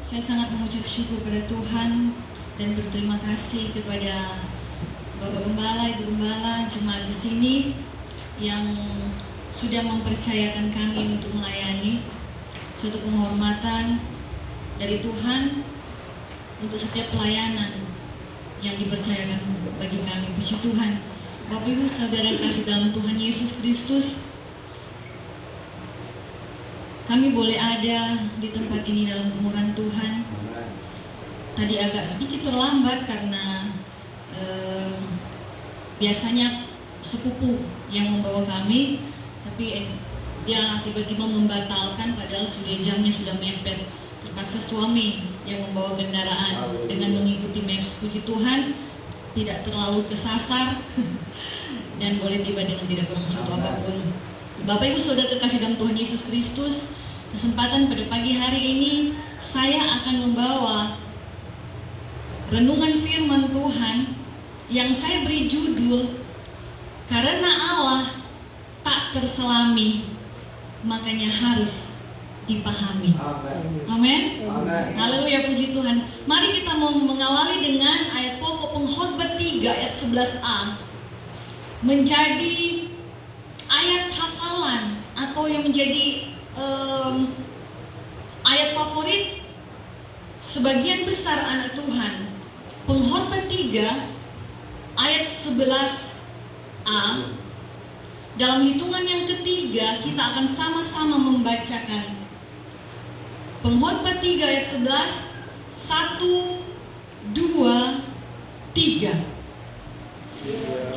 Saya sangat mengucap syukur pada Tuhan dan berterima kasih kepada Bapak Gembala, Ibu Gembala, jemaat di sini yang sudah mempercayakan kami untuk melayani. Suatu penghormatan dari Tuhan untuk setiap pelayanan yang dipercayakan bagi kami. Puji Tuhan. Bapak Ibu Saudara kasih dalam Tuhan Yesus Kristus, kami boleh ada di tempat ini dalam kemurahan Tuhan. Tadi agak sedikit terlambat karena biasanya sepupu yang membawa kami, tapi dia tiba-tiba membatalkan padahal jamnya sudah mepet. Terpaksa suami yang membawa kendaraan dengan mengikuti maps. Puji Tuhan, tidak terlalu kesasar dan boleh tiba dengan tidak kurang suatu apapun. Bapak Ibu Saudara terkasih dalam Tuhan Yesus Kristus, kesempatan pada pagi hari ini saya akan membawa renungan firman Tuhan yang saya beri judul Karena Allah tak terselami, makanya harus dipahami. Amin. Haleluya, puji Tuhan. Mari kita mau mengawali dengan ayat pokok Pengkhotbah 3 ayat 11a, menjadi ayat hafalan atau yang menjadi ayat favorit sebagian besar anak Tuhan. Pengkhotbah 3 ayat 11a. Dalam hitungan yang ketiga kita akan sama-sama membacakan Pengkhotbah 3 ayat 11. 1, 2, 3.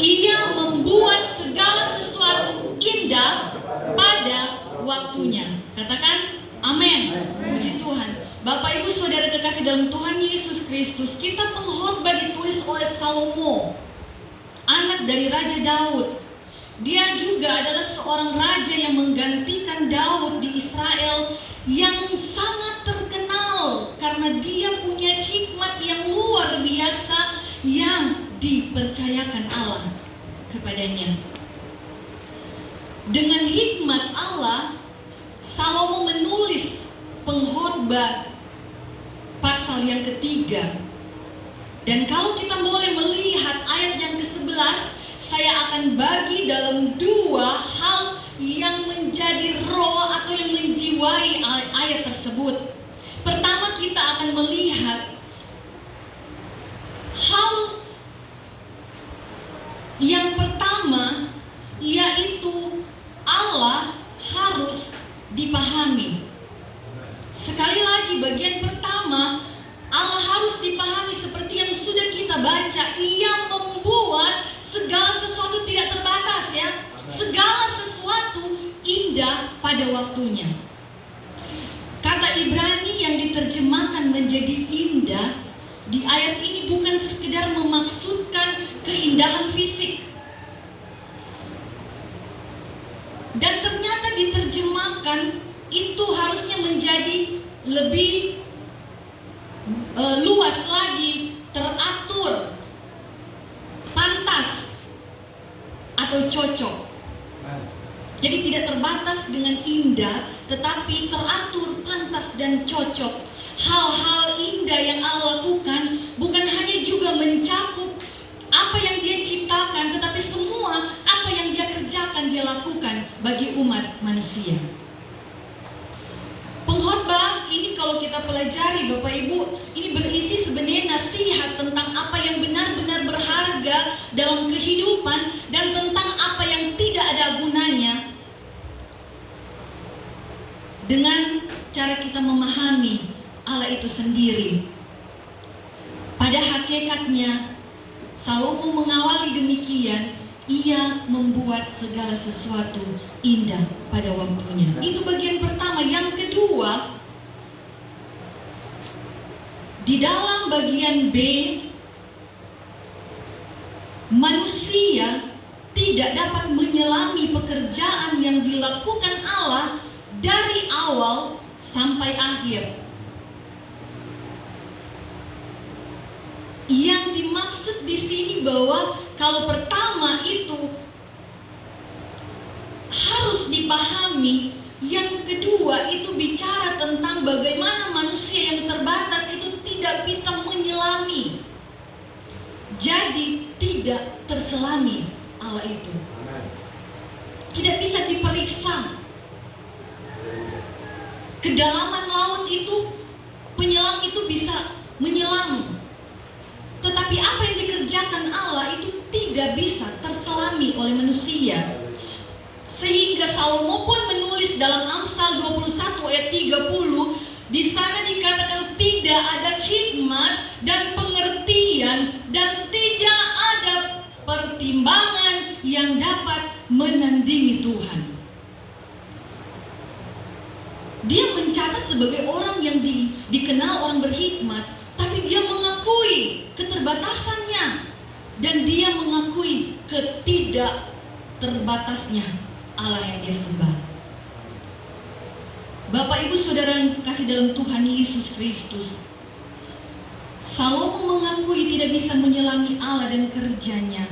Ia membuat segala sesuatu indah pada waktunya. Katakan amin. Puji Tuhan. Bapak Ibu Saudara kekasih dalam Tuhan Yesus Kristus, kitab Pengkhotbah ditulis oleh Salomo, anak dari Raja Daud. Dia juga adalah seorang raja yang menggantikan Daud di Israel, yang sangat terkenal karena dia punya hikmat yang luar biasa yang dipercayakan Allah kepadanya. Dengan hikmat Allah, Salomo menulis Pengkhotbah pasal yang ketiga. Dan kalau kita boleh melihat ayat yang ke-11, saya akan bagi dalam dua hal yang menjadi roh atau yang menjiwai ayat tersebut. Pertama, kita akan melihat hal yang pertama, yaitu Allah harus dipahami. Sekali lagi, bagian pertama, Allah harus dipahami seperti yang sudah kita baca. Ia membuat segala sesuatu tidak terbatas, ya. Segala sesuatu indah pada waktunya. Kata Ibrani yang diterjemahkan menjadi indah di ayat ini bukan sekedar memaksudkan keindahan fisik. Dan ternyata diterjemahkan itu harusnya menjadi lebih luas lagi, teratur, pantas, atau cocok. Jadi tidak terbatas dengan indah, tetapi teratur, pantas, dan cocok. Hal-hal indah yang Allah lakukan bukan hanya juga mencakup apa yang Dia ciptakan, tetapi semua apa yang Dia kerjakan, Dia lakukan bagi umat manusia. Pengkhotbah ini kalau kita pelajari Bapak Ibu, ini berisi sebenarnya nasihat tentang apa yang benar-benar berharga dalam kehidupan dan tentang apa yang tidak ada gunanya. Dengan cara kita memahami Allah itu sendiri. Pada hakikatnya Salomo mengawali demikian, ia membuat segala sesuatu indah pada waktunya. Itu bagian pertama. Yang kedua, di dalam bagian B, manusia tidak dapat menyelami pekerjaan yang dilakukan Allah dari awal sampai akhir. Yang dimaksud di sini bahwa kalau pertama itu harus dipahami, yang kedua itu bicara tentang bagaimana manusia yang tidak terselami Allah itu. Tidak bisa diperiksa. Kedalaman laut itu, penyelam itu bisa menyelam. Tetapi apa yang dikerjakan Allah itu tidak bisa terselami oleh manusia. Sehingga Salomo pun menulis dalam Amsal 21 ayat 30, di sana dikatakan tidak ada hikmat dan pengertian dan tidak ada pertimbangan yang dapat menandingi Tuhan. Dia mencatat sebagai orang yang dikenal orang berhikmat, tapi dia mengakui keterbatasannya dan dia mengakui ketidakterbatasnya Allah yang dia sembah. Bapak Ibu Saudara yang kekasih dalam Tuhan Yesus Kristus, Salomo mengakui tidak bisa menyelami Allah dan kerjanya,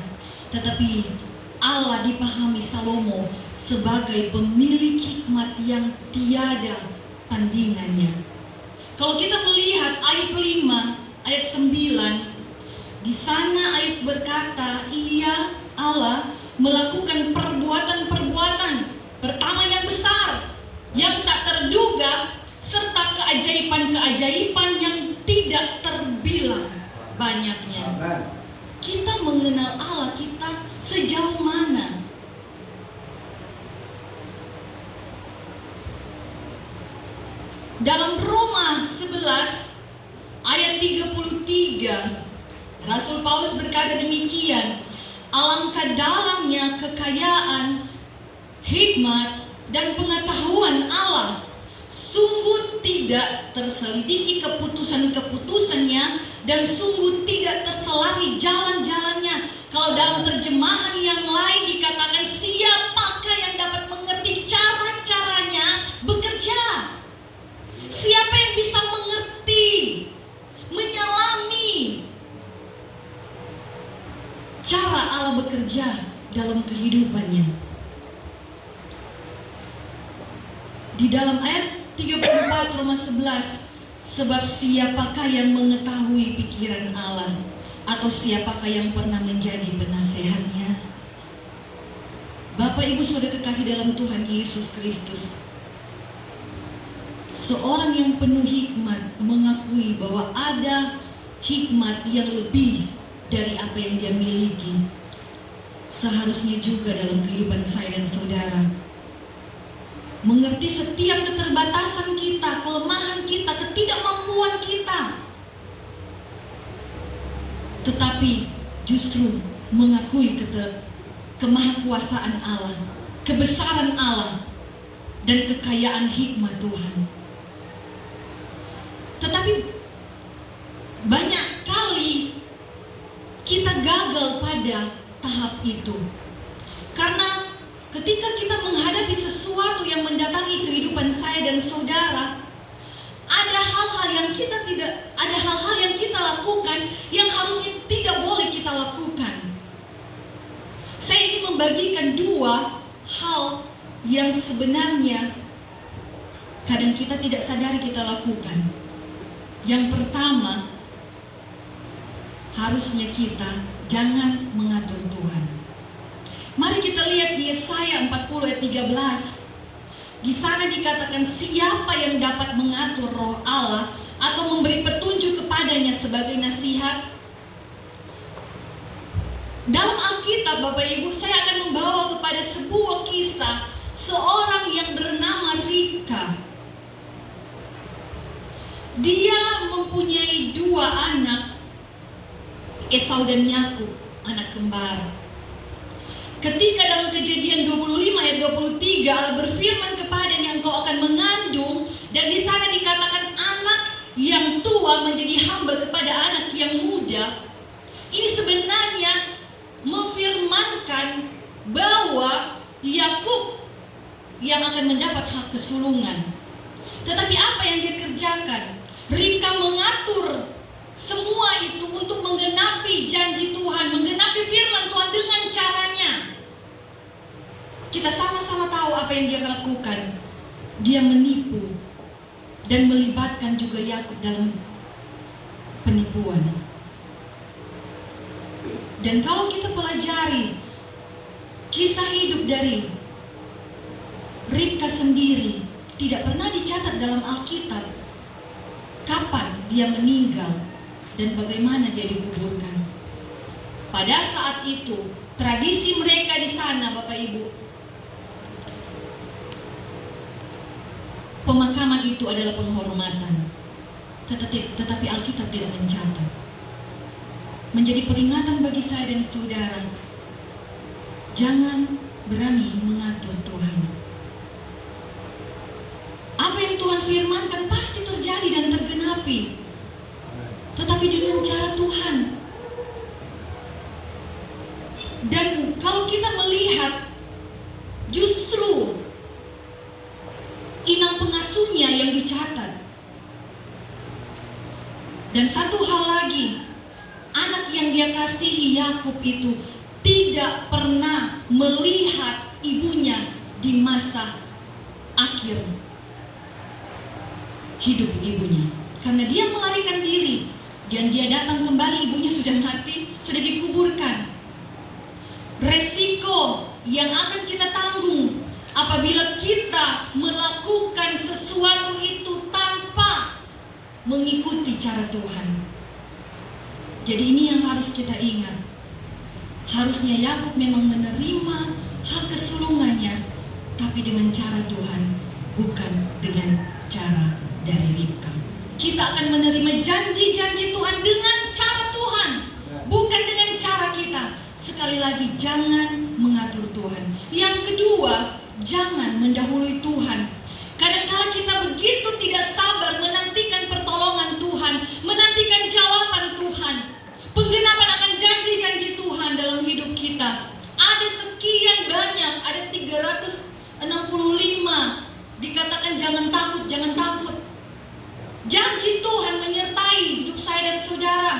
tetapi Allah dipahami Salomo sebagai pemilik hikmat yang tiada tandingannya. Kalau kita melihat ayat 5, ayat 9, di sana ayat berkata, ia Allah melakukan perbuatan-perbuatan pertama yang besar, yang tak terduga, serta keajaiban-keajaiban yang tidak terbilang banyaknya. Kita mengenal Allah kita sejauh mana? Dalam Roma 11 ayat 33, Rasul Paulus berkata demikian, alangkah dalamnya kekayaan, hikmat, dan pengetahuan Allah, sungguh tidak terselidiki keputusan-keputusannya, dan sungguh tidak terselami jalan-jalannya. Kalau dalam terjemahan yang lain dikatakan, siapakah yang dapat mengerti cara-caranya bekerja? Siapa yang bisa mengerti, menyelami cara Allah bekerja dalam kehidupannya? Di dalam ayat 34 Roma 11, sebab siapakah yang mengetahui pikiran Allah, atau siapakah yang pernah menjadi penasehatnya? Bapak Ibu Saudara kekasih dalam Tuhan Yesus Kristus, seorang yang penuh hikmat mengakui bahwa ada hikmat yang lebih dari apa yang dia miliki. Seharusnya juga dalam kehidupan saya dan saudara, mengerti setiap keterbatasan kita, kelemahan kita, ketidakmampuan kita, tetapi justru mengakui kemahakuasaan Allah, kebesaran Allah, dan kekayaan hikmat Tuhan. Tetapi banyak kali kita gagal pada tahap itu, karena ketika kita menghadapi sesuatu yang mendatangi kehidupan saya dan saudara, ada hal-hal yang kita lakukan yang harusnya tidak boleh kita lakukan. Saya ingin membagikan dua hal yang sebenarnya kadang kita tidak sadari kita lakukan. Yang pertama, harusnya kita jangan mengatur Tuhan. Mari kita lihat di Yesaya 40 ayat 13. Di sana dikatakan, siapa yang dapat mengatur roh Allah atau memberi petunjuk kepadanya sebagai nasihat? Dalam Alkitab, Bapak Ibu, saya akan membawa kepada sebuah kisah seorang yang bernama Ribka. Dia mempunyai dua anak, Esau dan Yakub, anak kembar. Ketika dalam Kejadian 25 ayat 23 Allah berfirman kepadanya, engkau akan mengandung, dan di sana dikatakan anak yang tua menjadi hamba kepada anak yang muda. Ini sebenarnya memfirmankan bahwa Yakub yang akan mendapat hak kesulungan. Tetapi apa yang dia kerjakan? Ribka mengatur semua itu untuk menggenapi janji Tuhan, menggenapi firman Tuhan dengan caranya. Kita sama-sama tahu apa yang dia lakukan. Dia menipu dan melibatkan juga Yakub dalam penipuan. Dan kalau kita pelajari kisah hidup dari Ribka sendiri, tidak pernah dicatat dalam Alkitab kapan dia meninggal dan bagaimana dia dikuburkan. Pada saat itu, tradisi mereka di sana, Bapak Ibu, pemakaman itu adalah penghormatan. Tetapi Alkitab tidak mencatat. Menjadi peringatan bagi saya dan saudara, jangan berani mengatur Tuhan. Apa yang Tuhan firmankan pasti terjadi dan tergenapi, tetapi dengan cara Tuhan. Dan kalau kita melihat, justru inang pengasuhnya yang dicatat. Dan satu hal lagi, anak yang dia kasihi, Yakub itu tidak pernah melihat ibunya di masa akhir hidup ibunya, karena dia melarikan diri. Dan dia datang kembali, ibunya sudah mati, sudah dikuburkan. Resiko yang akan kita tanggung apabila kita melakukan sesuatu itu tanpa mengikuti cara Tuhan. Jadi ini yang harus kita ingat. Harusnya Yakub memang menerima hak kesulungannya, tapi dengan cara Tuhan, bukan dengan cara dari Ribka. Kita akan menerima janji-janji Tuhan dengan cara Tuhan, bukan dengan cara kita. Sekali lagi, jangan mengatur Tuhan. Yang kedua, jangan mendahului Tuhan. Kadang-kala kita begitu tidak sabar menantikan pertolongan Tuhan, menantikan jawaban Tuhan, penggenapan akan janji-janji Tuhan dalam hidup kita. Ada sekian banyak, ada 365 dikatakan jangan takut, jangan takut. Janji Tuhan menyertai hidup saya dan saudara.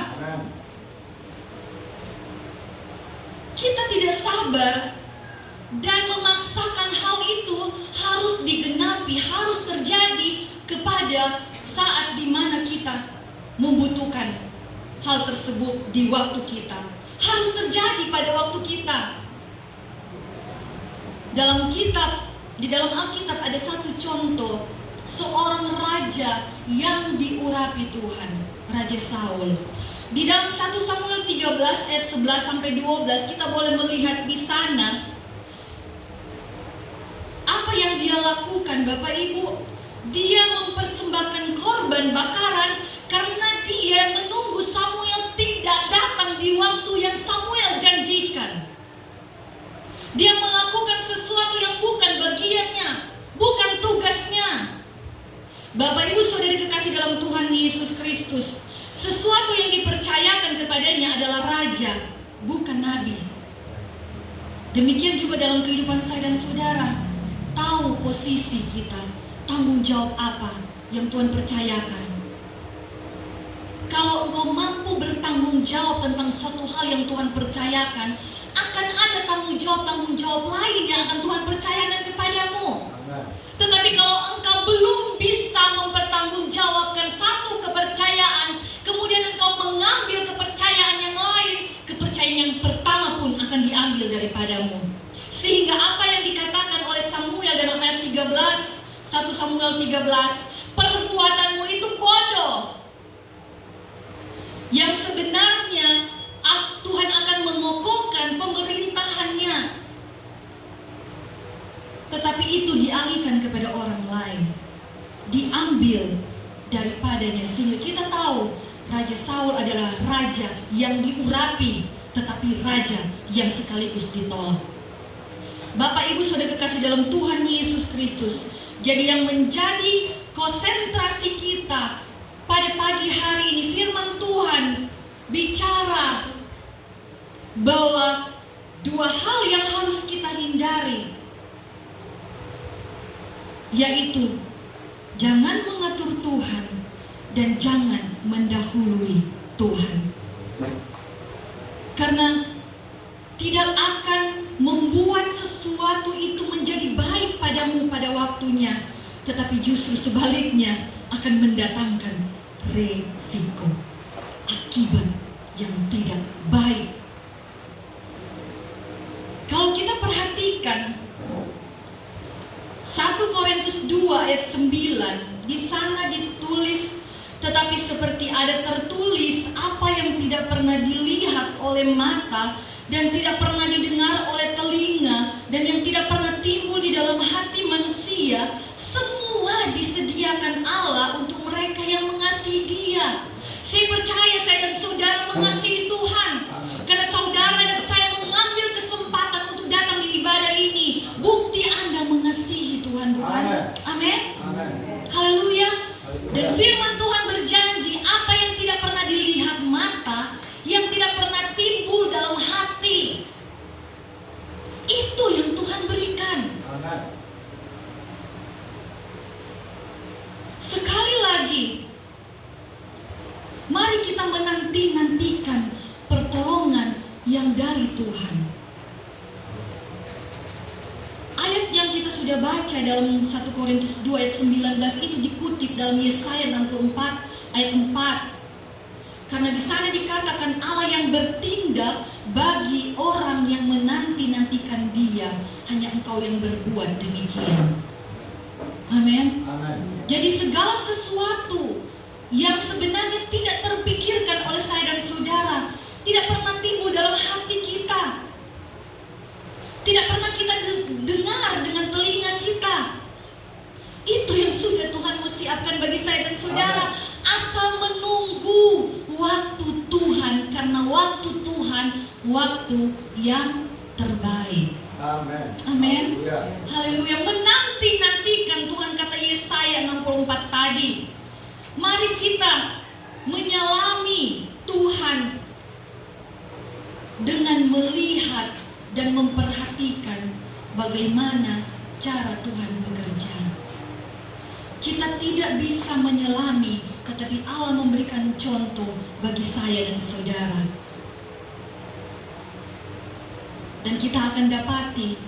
Kita tidak sabar dan memaksakan hal itu harus digenapi, harus terjadi kepada saat dimana kita membutuhkan hal tersebut di waktu kita. Harus terjadi pada waktu kita. Di dalam Alkitab ada satu contoh, seorang raja yang diurapi Tuhan, Raja Saul. Di dalam 1 Samuel 13 ayat 11 sampai 12 kita boleh melihat di sana apa yang dia lakukan, Bapak Ibu. Dia mempersembahkan korban bakaran karena dia menunggu Samuel tidak datang di waktu yang Samuel janjikan. Dia melakukan sesuatu yang bukan bagiannya, bukan tugasnya. Bapak Ibu Saudara dikasih dalam Tuhan Yesus Kristus, sesuatu yang dipercayakan kepadanya adalah raja, bukan nabi. Demikian juga dalam kehidupan saya dan saudara. Tahu posisi kita, tanggung jawab apa yang Tuhan percayakan. Kalau engkau mampu bertanggung jawab tentang satu hal yang Tuhan percayakan, akan ada tanggung jawab lain yang akan Tuhan percayakan kepadamu. Tetapi kalau engkau belum bisa mempertanggungjawabkan satu kepercayaan, kemudian engkau mengambil kepercayaan yang lain, kepercayaan yang pertama pun akan diambil daripadamu. Sehingga apa yang dikatakan oleh Samuel dalam ayat 13, 1 Samuel 13, perbuatanmu itu bodoh. Yang sebenarnya Tuhan akan mengokohkan pemerintahannya, tetapi itu dialihkan kepada orang lain, diambil daripadanya. Sehingga kita tahu Raja Saul adalah raja yang diurapi, tetapi raja yang sekaligus ditolak. Bapak Ibu Saudara kekasih dalam Tuhan Yesus Kristus, jadi yang menjadi konsentrasi kita pada pagi hari ini, firman Tuhan bicara bahwa dua hal yang harus kita hindari, yaitu jangan mengatur Tuhan dan jangan mendahului Tuhan. Karena tidak akan membuat sesuatu itu menjadi baik padamu pada waktunya, tetapi justru sebaliknya akan mendatangkan resiko, akibat yang tidak baik 9, di sana ditulis, tetapi seperti ada tertulis, apa yang tidak pernah dilihat oleh mata dan tidak pernah didengar oleh telinga dan yang tidak pernah timbul di dalam hati manusia, semua disediakan Allah untuk mereka yang mengasihi Dia. Saya percaya saya dan saudara mengasihi Tuhan, karena saudara dan saya mengambil kesempatan untuk datang di ibadah ini. Bukti Anda mengasihi Tuhan, bukan? Amin. Haleluya. Dan firman Tuhan berjanji, apa yang tidak pernah dilihat mata, yang tidak pernah timbul dalam hati, itu yang Tuhan berikan. Sekali lagi, mari kita menanti-nantikan pertolongan yang dari Tuhan. Ayat yang kita sudah baca dalam 1 Korintus 2 ayat 19 itu dikutip dalam Yesaya 64 ayat 4. Karena di sana dikatakan Allah yang bertindak bagi orang yang menanti-nantikan Dia, hanya Engkau yang berbuat demikian. Amin. Jadi segala sesuatu yang sebenarnya tidak terpikirkan oleh saya dan saudara, tidak pernah timbul dalam hati kita, tidak pernah kita dengar dengan telinga kita, itu yang sudah Tuhan mau siapkan bagi saya dan saudara. Asal menunggu waktu Tuhan, karena waktu Tuhan waktu yang terbaik. Amin. Haleluya. Menanti-nantikan Tuhan, kata Yesaya 64 tadi. Mari kita menyalami Tuhan dengan melihat dan memperhatikan bagaimana cara Tuhan bekerja. Kita tidak bisa menyelami, tetapi Allah memberikan contoh bagi saya dan saudara. Dan kita akan dapati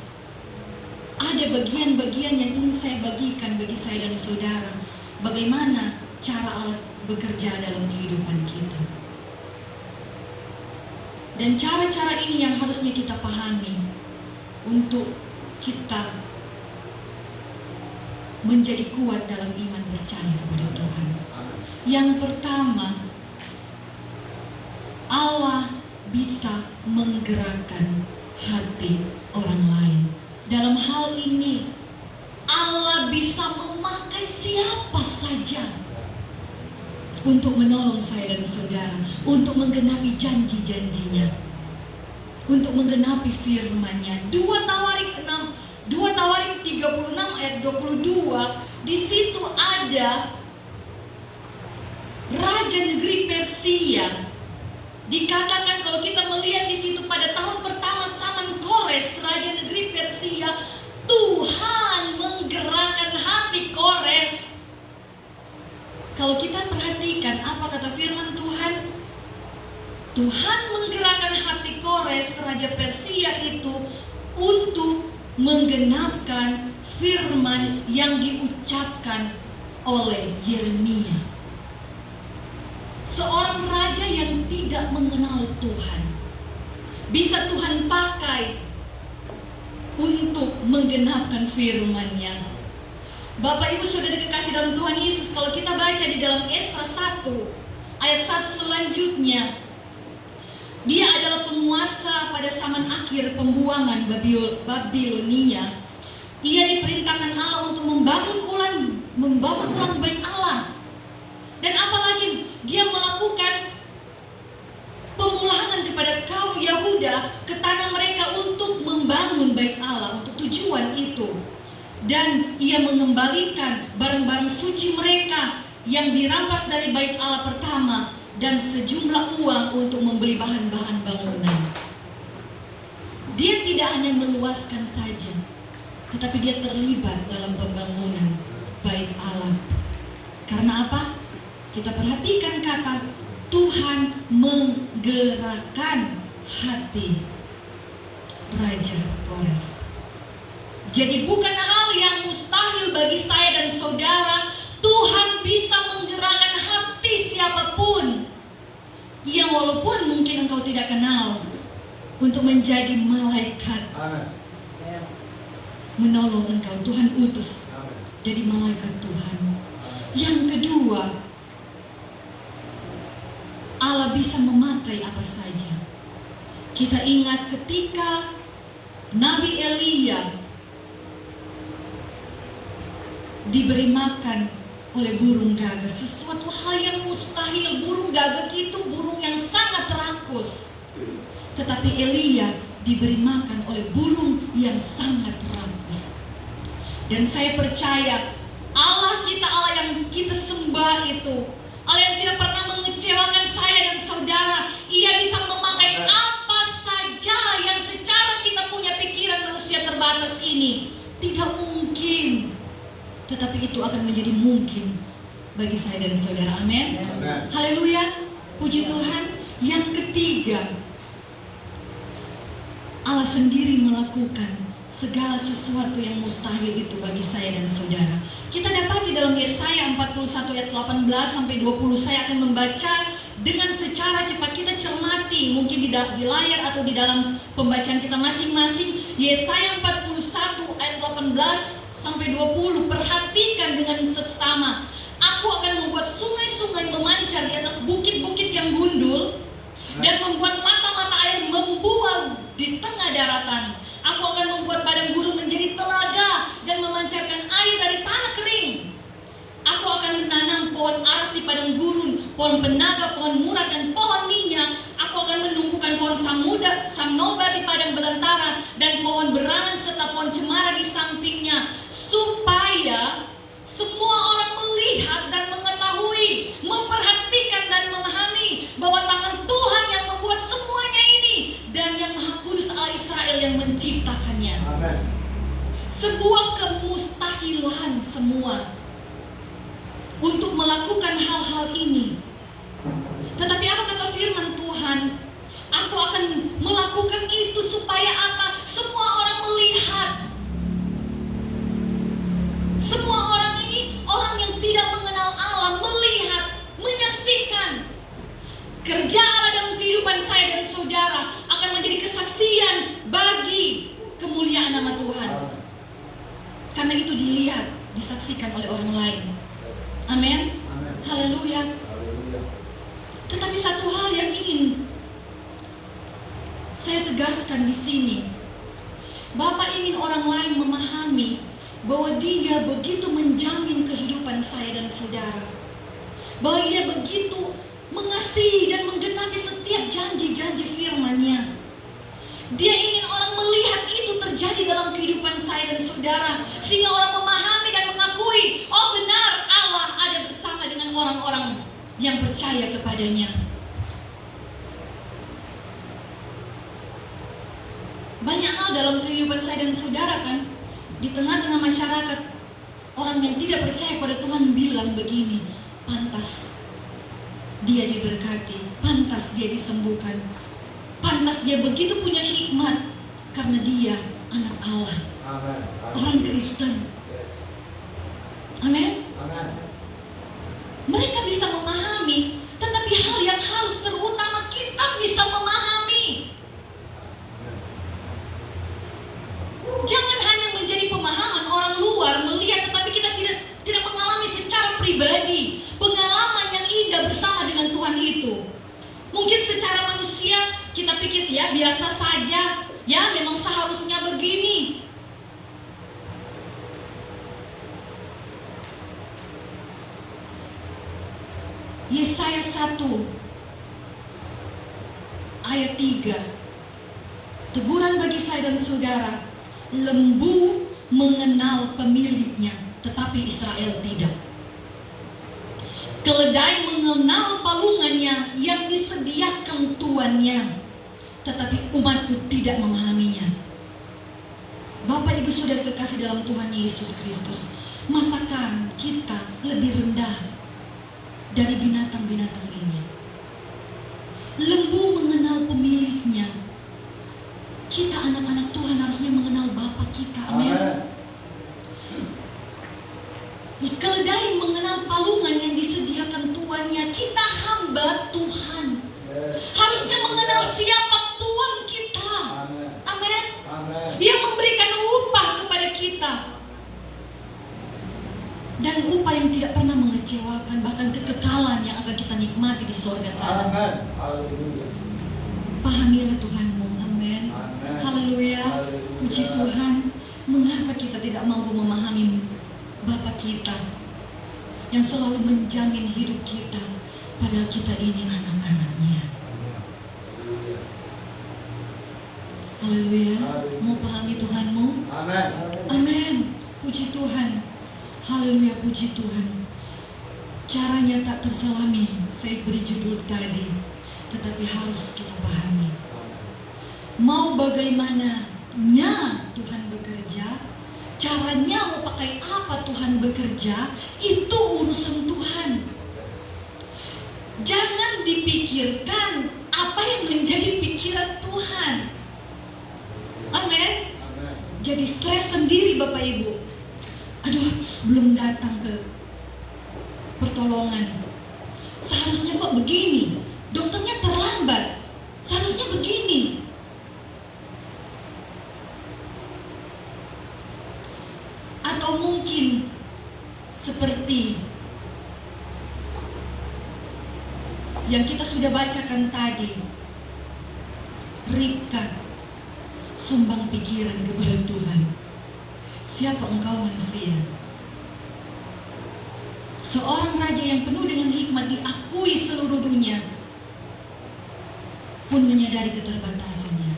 ada bagian-bagian yang ingin saya bagikan bagi saya dan saudara, bagaimana cara Allah bekerja dalam kehidupan kita. Dan cara-cara ini yang harusnya kita pahami untuk kita menjadi kuat dalam iman percaya kepada Tuhan. Yang pertama, Allah bisa menggerakkan hati orang lain. Dalam hal ini, Allah bisa memakai siapa saja untuk menolong saya dan saudara, untuk menggenapi janji-janjinya, untuk menggenapi firman-Nya. 2 Tawarik 36 ayat 22, di situ ada raja negeri Persia. Dikatakan kalau kita melihat di situ pada tahun pertama zaman Kores, raja negeri Persia, Tuhan menggerakkan hati Kores. Kalau kita perhatikan apa kata firman Tuhan, Tuhan menggerakkan hati Kores, raja Persia itu, untuk menggenapkan firman yang diucapkan oleh Yeremia. Seorang raja yang tidak mengenal Tuhan bisa Tuhan pakai untuk menggenapkan firman-Nya. Bapak Ibu Saudara dikasih dalam Tuhan Yesus, kalau kita baca di dalam Esra 1 ayat 1 selanjutnya, dia adalah penguasa pada zaman akhir pembuangan Babilonia. Ia diperintahkan Allah untuk membangun ulang bait Allah. Dan apalagi dia melakukan pemulangan kepada kaum Yahuda ke tanah mereka untuk membangun bait Allah, untuk tujuan itu. Dan ia mengembalikan barang-barang suci mereka yang dirampas dari bait Allah pertama, dan sejumlah uang untuk membeli bahan-bahan bangunan. Dia tidak hanya meluaskan saja, tetapi dia terlibat dalam pembangunan bait Allah. Karena apa? Kita perhatikan kata Tuhan menggerakkan hati Raja Kores. Jadi bukan hal yang mustahil bagi saya dan saudara. Tuhan bisa menggerakkan hati siapapun yang walaupun mungkin engkau tidak kenal, untuk menjadi malaikat menolong engkau. Tuhan utus dari malaikat Tuhan. Yang kedua, Allah bisa memakai apa saja. Kita ingat ketika Nabi Elia diberi makan oleh burung gagak, sesuatu hal yang mustahil. Burung gagak itu burung yang sangat rakus, tetapi Elia diberi makan oleh burung yang sangat rakus. Dan saya percaya Allah kita, Allah yang kita sembah itu, Allah yang tidak pernah mengecewakan saya dan saudara. Ia bisa memakai apa saja yang secara kita punya pikiran manusia terbatas ini tidak mungkin, tetapi itu akan menjadi mungkin bagi saya dan saudara. Amin. Haleluya. Puji Tuhan. Yang ketiga, Allah sendiri melakukan segala sesuatu yang mustahil itu bagi saya dan saudara. Kita dapati dalam Yesaya 41 ayat 18 sampai 20. Saya akan membaca dengan secara cepat, kita cermati mungkin di layar atau di dalam pembacaan kita masing-masing. Yesaya 41 ayat 18 sampai 20. Perhatikan dengan seksama. Aku akan membuat sungai-sungai memancar di atas bukit-bukit yang gundul, dan membuat mata-mata air membual di tengah daratan. Aku akan membuat padang gurun menjadi telaga dan memancarkan air dari tanah kering. Aku akan menanam pohon aras di padang gurun, pohon penaga, pohon murad, dan pohon minyak. Aku akan menumbuhkan pohon samnobar di padang belantara, dan pohon berangan serta pohon cemara di sampingnya, supaya semua orang melihat dan mengetahui, memperhatikan dan memahami bahwa tangan Tuhan yang membuat semuanya ini, dan yang Maha Kudus Allah Israel yang menciptakannya. Amen. Sebuah kemustahilan semua untuk melakukan hal-hal ini. Tetapi apa kata firman Tuhan? Aku akan melakukan itu supaya apa? Semua orang melihat. Semua orang ini, orang yang tidak mengenal Allah, melihat, menyaksikan kerja Allah dalam kehidupan saya dan saudara akan menjadi kesaksian bagi kemuliaan nama Tuhan. Karena itu dilihat, disaksikan oleh orang lain. Amin. Haleluya. Tetapi satu hal yang ingin saya tegaskan di sini, Bapak ingin orang lain memahami bahwa Dia begitu menjamin kehidupan saya dan saudara, bahwa Dia begitu mengasihi dan menggenapi setiap janji-janji firman-Nya. Dia ingin orang melihat itu terjadi dalam kehidupan saya dan saudara, sehingga orang memahami dan mengakui, oh benar, Allah ada bersama dengan orang-orang yang percaya kepadanya. Banyak hal dalam kehidupan saya dan saudara kan, di tengah-tengah masyarakat, orang yang tidak percaya pada Tuhan bilang begini, pantas dia diberkati, pantas dia disembuhkan, pantas dia begitu punya hikmat karena dia anak Allah. Amen. Orang Kristen. Amin. Mereka bisa memahami, tetapi hal yang harus terutama kita bisa memahami. Jangan hanya menjadi pemahaman orang luar melihat, tetapi kita tidak mengalami secara pribadi pengalaman yang indah bersama dengan Tuhan itu. Mungkin secara manusia kita pikir ya biasa saja, ya memang seharusnya begini. Yesaya 1 ayat 3. Teguran bagi saya dan saudara, lembu mengenal pemiliknya, tetapi Israel tidak. Keledai mengenal palungannya yang disediakan tuannya, tetapi umatku tidak memahaminya. Bapak Ibu Saudara kekasih dalam Tuhan Yesus Kristus, masakan kita lebih rendah dari binatang-binatang ini? Lembu mengenal pemiliknya. Kita anak-anak Tuhan harusnya mengenal Bapa kita. Amin. Keledai mengenal palungan yang disediakan tuannya. Kita hamba Tuhan, harusnya mengenal siapa Tuhan kita. Amin. Yang memberikan upah kepada kita. dan upah yang tidak pernah mengecewakan, bahkan kekekalan yang akan kita nikmati di surga sana. Pahamilah Tuhanmu, amin. Haleluya, puji Tuhan. Mengapa kita tidak mampu memahami Bapa kita yang selalu menjamin hidup kita, padahal kita ini anak-anaknya. Haleluya. Mau pahami Tuhanmu? Amin. Amin. Puji Tuhan. Haleluya, puji Tuhan. Caranya tak terselami, saya beri judul tadi, tetapi harus kita pahami. Mau bagaimananya Tuhan bekerja, caranya mau pakai apa Tuhan bekerja, itu urusan Tuhan. Jangan dipikirkan apa yang menjadi pikiran Tuhan. Amin. Jadi stres sendiri Bapak Ibu. Aduh, belum datang ke pertolongan. Seharusnya kok begini. Dokternya terlambat. Seharusnya begini. Atau mungkin seperti yang kita sudah bacakan tadi, Ribka sumbang pikiran kepada Tuhan. Siapa engkau manusia? Seorang raja yang penuh dengan hikmat diakui seluruh dunia pun menyadari keterbatasannya.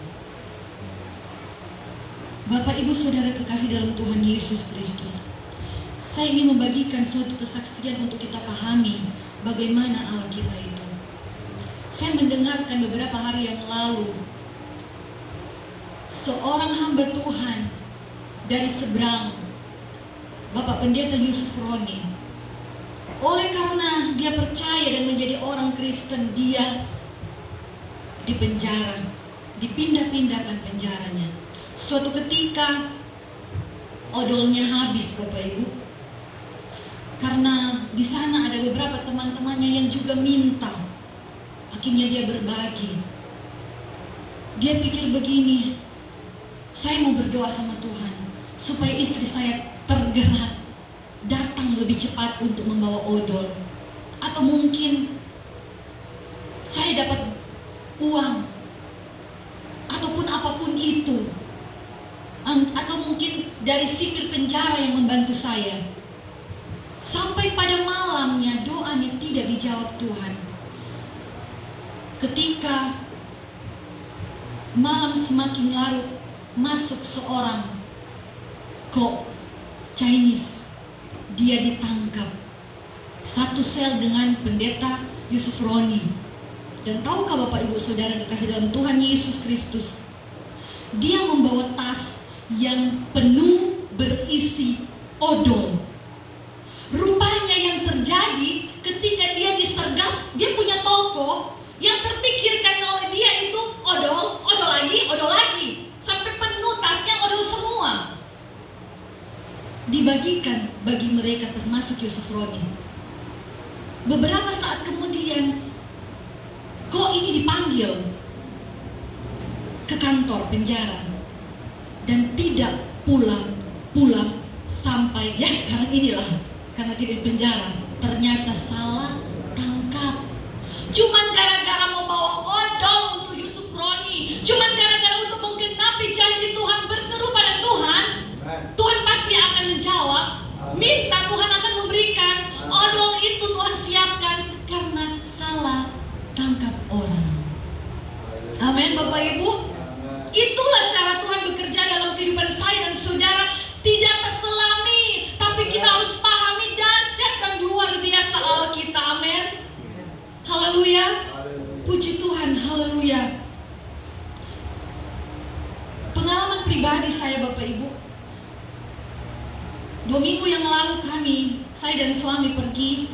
Bapak Ibu Saudara kekasih dalam Tuhan Yesus Kristus, saya ingin membagikan suatu kesaksian untuk kita pahami bagaimana Allah kita itu. Saya mendengarkan beberapa hari yang lalu seorang hamba Tuhan dari seberang, Bapak Pendeta Yusuf Roni. Oleh karena dia percaya dan menjadi orang Kristen, dia dipenjara, dipindah-pindahkan penjaranya. Suatu ketika odolnya habis Bapak Ibu, karena di sana ada beberapa teman-temannya yang juga minta. Akhirnya dia berbagi. Dia pikir begini, saya mau berdoa sama Tuhan supaya istri saya tergerak datang lebih cepat untuk membawa odol, atau mungkin saya dapat uang ataupun apapun itu, atau mungkin dari sipir penjara yang membantu saya. Sampai pada malamnya doanya tidak dijawab Tuhan. Ketika malam semakin larut, masuk seorang kok Chinese. Dia ditangkap satu sel dengan Pendeta Yusuf Roni. Dan tahukah Bapak Ibu Saudara kekasih dalam Tuhan Yesus Kristus, dia membawa tas yang penuh berisi odol. Rupanya yang terjadi ketika dia disergap, dia punya toko, yang terpikirkan oleh dia itu odol, odol lagi, sampai penuh tasnya odol semua. Dibagikan bagi mereka termasuk Yusuf Roni. Beberapa saat kemudian, kok ini dipanggil ke kantor penjara dan tidak pulang sampai ya sekarang inilah, karena tidak di penjara. Ternyata salah tangkap. Cuman gara-gara mau bawa odol untuk Yusuf Roni, cuman gara-gara untuk menggenapi janji Tuhan, berseru pada Tuhan, Tuhan pasti akan menjawab. Minta, Tuhan akan memberikan. Odol itu Tuhan siapkan karena salah tangkap orang. Amin Bapak Ibu. Itulah cara Tuhan bekerja dalam kehidupan saya dan saudara. Tidak terselami, tapi kita harus pahami dahsyat dan luar biasa Allah kita. Amin. Haleluya. Puji Tuhan. Haleluya. Pengalaman pribadi saya Bapak Ibu, 2 minggu yang lalu saya dan suami pergi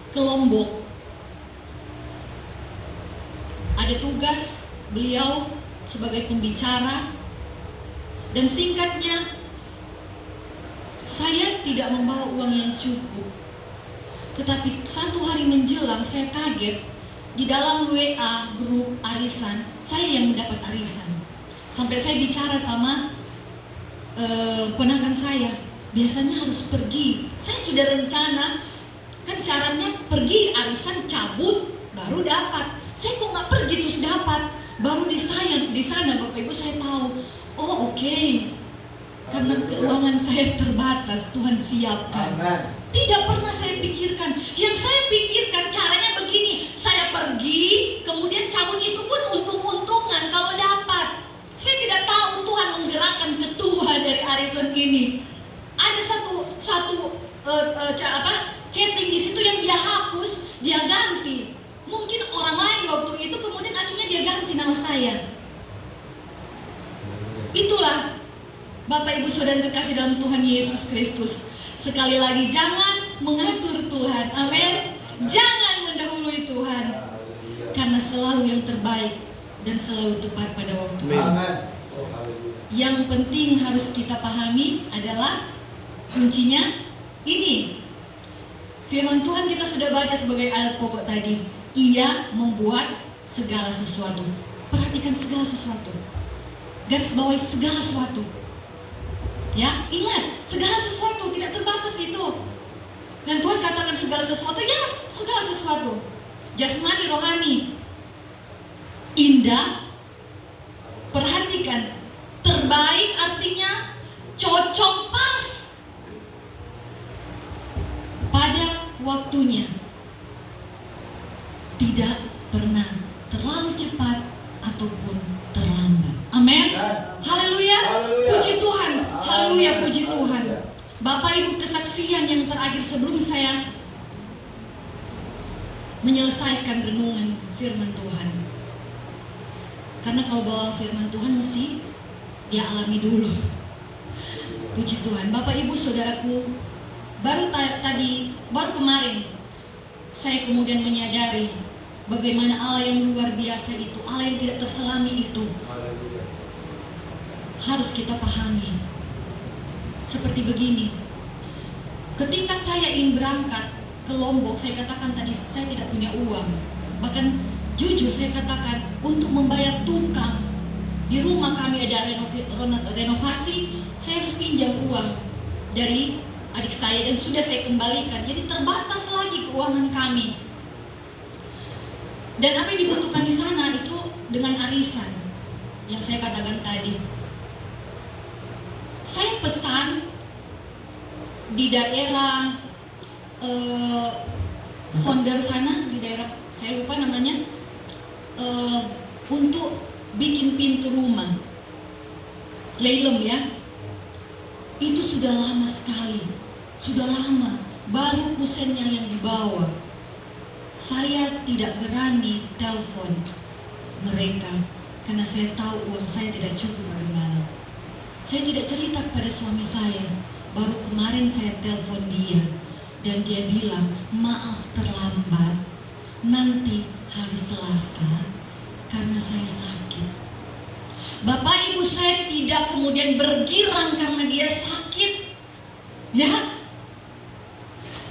ke Lombok. Ada tugas beliau sebagai pembicara, dan singkatnya saya tidak membawa uang yang cukup. Tetapi 1 hari menjelang saya kaget, di dalam WA grup arisan, saya yang mendapat arisan. Sampai saya bicara sama ponakan saya, biasanya harus pergi. Saya sudah rencana, kan syaratnya pergi arisan cabut baru dapat. Saya kok nggak pergi terus dapat, baru di sana Bapak Ibu saya tahu, oh oke. Karena keuangan saya terbatas, Tuhan siapkan. Tidak pernah saya pikirkan. Yang saya pikirkan caranya begini, saya pergi, kemudian cabut itu pun untung-untungan kalau dapat. Saya tidak tahu Tuhan menggerakkan ketua dari arisan ini. Ada satu chatting di situ yang dia hapus, dia ganti. Mungkin orang lain waktu itu, kemudian akhirnya dia ganti nama saya. Itulah Bapak Ibu Saudara kekasih dalam Tuhan Yesus Kristus. Sekali lagi, jangan mengatur Tuhan. Amin. Jangan mendahului Tuhan. Karena selalu yang terbaik dan selalu tepat pada waktunya. Yang penting harus kita pahami adalah kuncinya ini. Firman Tuhan kita sudah baca sebagai ayat pokok tadi. Ia membuat segala sesuatu. Perhatikan segala sesuatu. Garis bawahi segala sesuatu. Ya, ingat, segala sesuatu tidak terbatas itu. Dan Tuhan katakan segala sesuatu, ya segala sesuatu. Jasmani, rohani. Indah. Perhatikan, terbaik artinya cocok pas pada waktunya. Tidak pernah terlalu cepat ataupun terlambat. Amin. Haleluya. Puji Tuhan. Haleluya, puji Tuhan. Bapak Ibu, kesaksian yang terakhir sebelum saya menyelesaikan renungan firman Tuhan. Karena kalau bawa firman Tuhan mesti dia alami dulu. Puji Tuhan. Bapak Ibu Saudaraku, baru kemarin saya kemudian menyadari bagaimana Allah yang luar biasa itu, Allah yang tidak terselami itu harus kita pahami. Seperti begini, ketika saya ingin berangkat ke Lombok, saya katakan tadi saya tidak punya uang. Bahkan jujur saya katakan, untuk membayar tukang di rumah kami ada renovasi, saya harus pinjam uang dari adik saya dan sudah saya kembalikan. Jadi terbatas lagi keuangan kami. Dan apa yang dibutuhkan di sana itu dengan arisan yang saya katakan tadi. Saya pesan di daerah Sonder sana, di daerah saya lupa namanya, untuk bikin pintu rumah, leilem ya. Itu sudah lama sekali, sudah lama. Baru kusennya yang dibawa. Saya tidak berani telepon mereka karena saya tahu uang saya tidak cukup bergembala. Saya tidak cerita kepada suami saya. Baru kemarin saya telepon dia dan dia bilang, maaf terlambat, nanti hari Selasa karena saya sakit. Bapak Ibu, saya tidak kemudian bergirang karena dia sakit. Ya,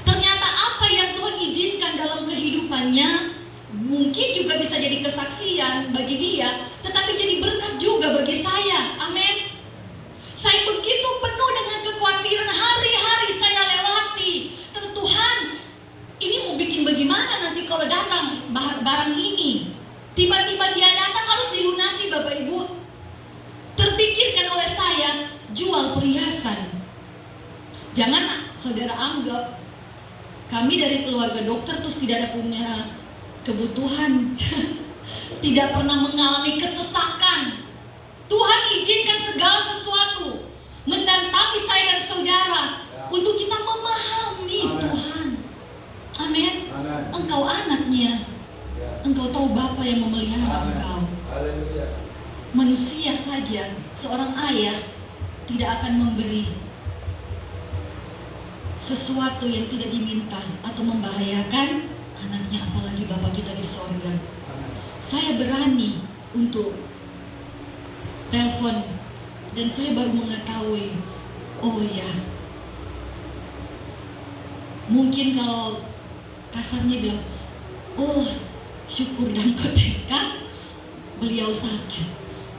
ternyata apa yang Tuhan izinkan dalam kehidupannya mungkin juga bisa jadi kesaksian bagi dia, tetapi jadi berkat juga bagi saya. Amin. Saya begitu penuh dengan kekhawatiran, hari-hari saya lewati. Tuhan, ini mau bikin bagaimana nanti kalau datang barang ini? Tiba-tiba dia datang harus dilunasi Bapak Ibu. Terpikirkan oleh saya, jual perhiasan. Jangan saudara anggap kami dari keluarga dokter terus tidak ada punya kebutuhan. Tidak pernah mengalami kesesakan. Tuhan izinkan segala sesuatu mendatangi saya dan saudara untuk kita memahami Tuhan. Amin. Engkau anaknya. Engkau tahu Bapa yang memelihara engkau. Manusia saja, seorang ayah tidak akan memberi sesuatu yang tidak diminta atau membahayakan anaknya, apalagi Bapa kita di sorga. Saya berani untuk telepon dan saya baru mengetahui, oh ya, mungkin kalau kasarnya bilang, oh syukur dan koteka beliau sakit.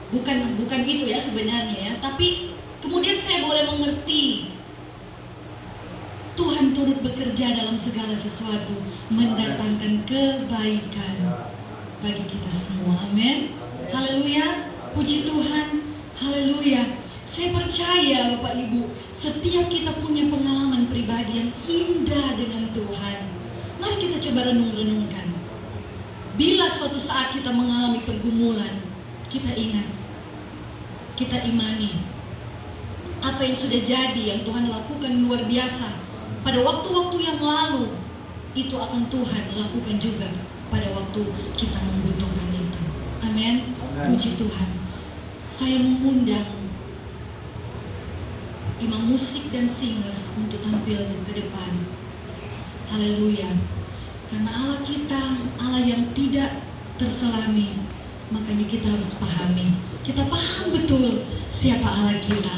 Bukan itu ya sebenarnya ya, tapi kemudian saya boleh mengerti Tuhan turut bekerja dalam segala sesuatu, mendatangkan kebaikan bagi kita semua. Amin. Haleluya. Puji Tuhan. Haleluya. Saya percaya Bapak Ibu, setiap kita punya pengalaman pribadi yang indah dengan Tuhan. Mari kita coba renung-renungkan. Bila suatu saat kita mengalami pergumulan, kita ingat, kita imani apa yang sudah jadi, yang Tuhan lakukan luar biasa pada waktu-waktu yang lalu, itu akan Tuhan lakukan juga pada waktu kita membutuhkan itu. Amin. Puji Tuhan. Saya mengundang imam musik dan singers untuk tampil ke depan. Haleluya. Karena Allah kita, Allah yang tidak terselami, makanya kita harus pahami. Kita paham betul siapa Allah kita.